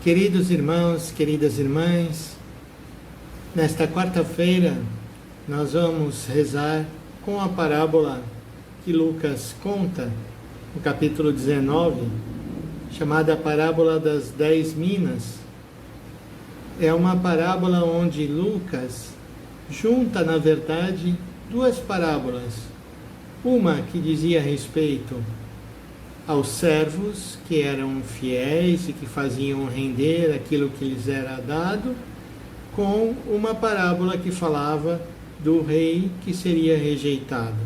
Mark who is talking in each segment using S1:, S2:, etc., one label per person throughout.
S1: Queridos irmãos, queridas irmãs, nesta quarta-feira nós vamos rezar com a parábola que Lucas conta, no capítulo 19, chamada Parábola das 10 Minas. É uma parábola onde Lucas junta, na verdade, duas parábolas. Uma que dizia respeito aos servos que eram fiéis e que faziam render aquilo que lhes era dado, com uma parábola que falava do rei que seria rejeitado.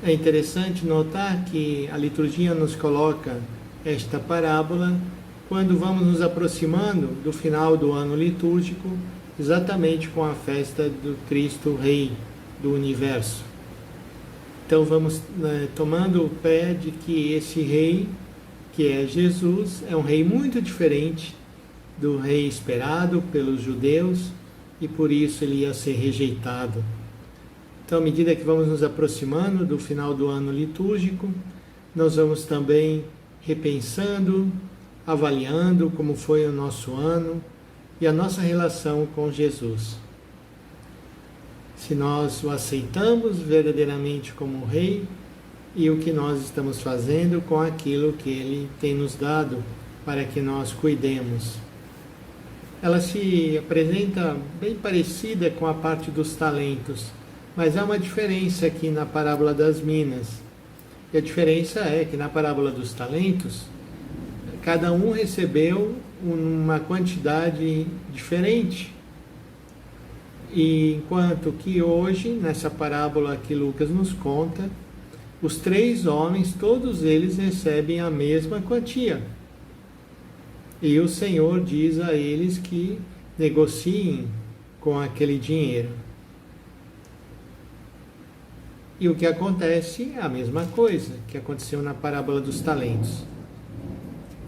S1: É interessante notar que a liturgia nos coloca esta parábola quando vamos nos aproximando do final do ano litúrgico, exatamente com a festa do Cristo Rei do Universo. Então vamos tomando o pé de que esse rei, que é Jesus, é um rei muito diferente do rei esperado pelos judeus e por isso ele ia ser rejeitado. Então, à medida que vamos nos aproximando do final do ano litúrgico, nós vamos também repensando, avaliando como foi o nosso ano e a nossa relação com Jesus. Se nós o aceitamos verdadeiramente como Rei e o que nós estamos fazendo com aquilo que Ele tem nos dado para que nós cuidemos. Ela se apresenta bem parecida com a parte dos talentos, mas há uma diferença aqui na parábola das minas. E a diferença é que na parábola dos talentos, cada um recebeu uma quantidade diferente. E enquanto que hoje, nessa parábola que Lucas nos conta, os 3 homens, todos eles recebem a mesma quantia. E o Senhor diz a eles que negociem com aquele dinheiro. E o que acontece é a mesma coisa que aconteceu na parábola dos talentos.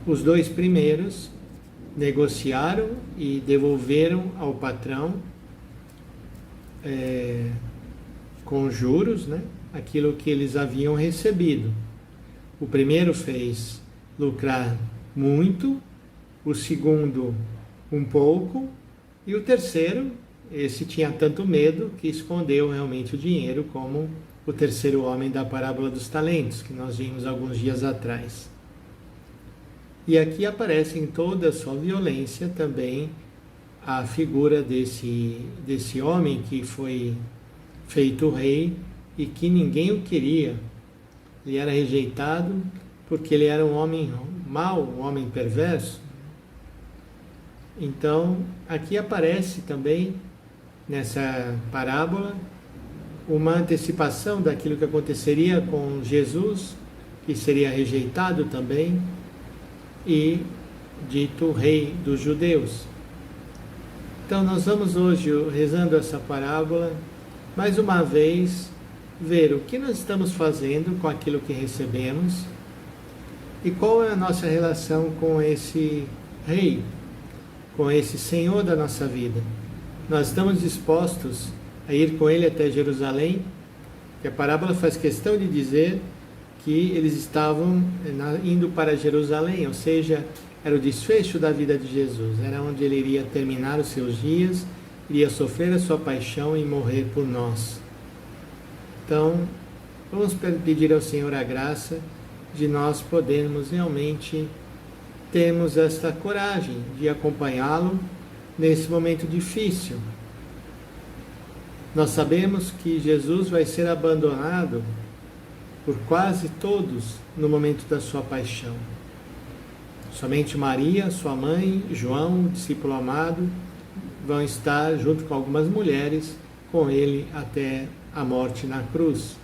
S1: Os 2 primeiros negociaram e devolveram ao patrão com juros, aquilo que eles haviam recebido. O primeiro fez lucrar muito, o segundo um pouco, e o terceiro, esse tinha tanto medo que escondeu realmente o dinheiro, como o terceiro homem da parábola dos talentos, que nós vimos alguns dias atrás. E aqui aparece em toda a sua violência também a figura desse homem que foi feito rei e que ninguém o queria. Ele era rejeitado porque ele era um homem mau, um homem perverso. Então, aqui aparece também, nessa parábola, uma antecipação daquilo que aconteceria com Jesus, que seria rejeitado também e dito rei dos judeus. Então nós vamos hoje, rezando essa parábola, mais uma vez, ver o que nós estamos fazendo com aquilo que recebemos e qual é a nossa relação com esse Rei, com esse Senhor da nossa vida. Nós estamos dispostos a ir com Ele até Jerusalém, que a parábola faz questão de dizer que eles estavam indo para Jerusalém, ou seja, era o desfecho da vida de Jesus, era onde ele iria terminar os seus dias, iria sofrer a sua paixão e morrer por nós. Então, vamos pedir ao Senhor a graça de nós podermos realmente termos esta coragem de acompanhá-lo nesse momento difícil. Nós sabemos que Jesus vai ser abandonado por quase todos no momento da sua paixão. Somente Maria, sua mãe, João, o discípulo amado, vão estar junto com algumas mulheres com ele até a morte na cruz.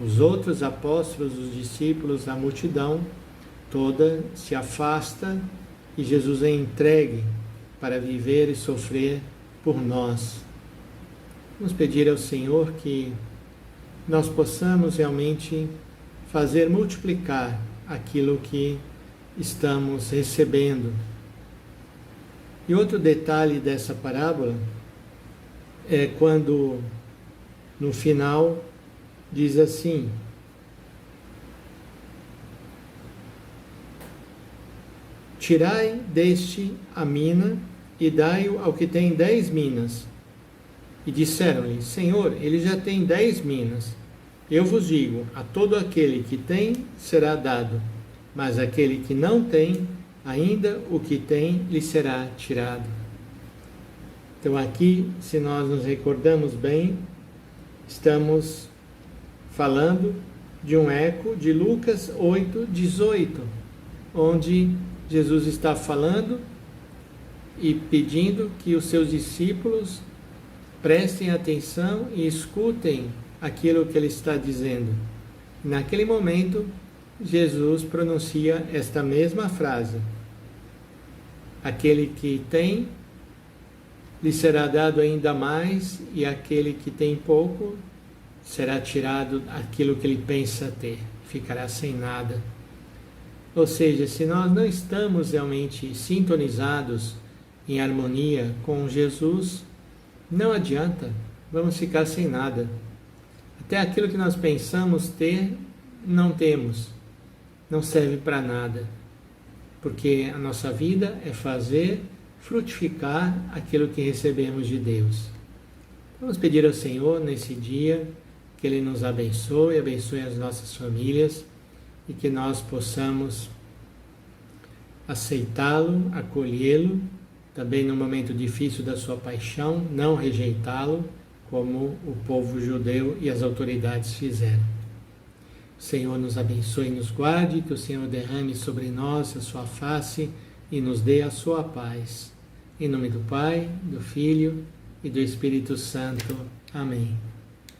S1: Os outros apóstolos, os discípulos, a multidão toda se afasta e Jesus é entregue para viver e sofrer por nós. Vamos pedir ao Senhor que nós possamos realmente fazer multiplicar aquilo que estamos recebendo. E outro detalhe dessa parábola é quando no final diz assim: tirai deste a mina e dai-o ao que tem 10 minas. E disseram-lhe, Senhor, ele já tem 10 minas. Eu vos digo, a todo aquele que tem será dado, mas aquele que não tem, ainda o que tem lhe será tirado. Então aqui, se nós nos recordamos bem, estamos falando de um eco de Lucas 8:18, onde Jesus está falando e pedindo que os seus discípulos prestem atenção e escutem aquilo que ele está dizendo. Naquele momento, Jesus pronuncia esta mesma frase: aquele que tem, lhe será dado ainda mais, e aquele que tem pouco, será tirado aquilo que ele pensa ter, ficará sem nada. Ou seja, se nós não estamos realmente sintonizados em harmonia com Jesus, não adianta, vamos ficar sem nada. Até aquilo que nós pensamos ter, não temos, não serve para nada, porque a nossa vida é fazer frutificar aquilo que recebemos de Deus. Vamos pedir ao Senhor nesse dia que Ele nos abençoe, abençoe as nossas famílias e que nós possamos aceitá-lo, acolhê-lo, também no momento difícil da sua paixão, não rejeitá-lo, como o povo judeu e as autoridades fizeram. O Senhor nos abençoe e nos guarde, que o Senhor derrame sobre nós a sua face e nos dê a sua paz. Em nome do Pai, do Filho e do Espírito Santo. Amém.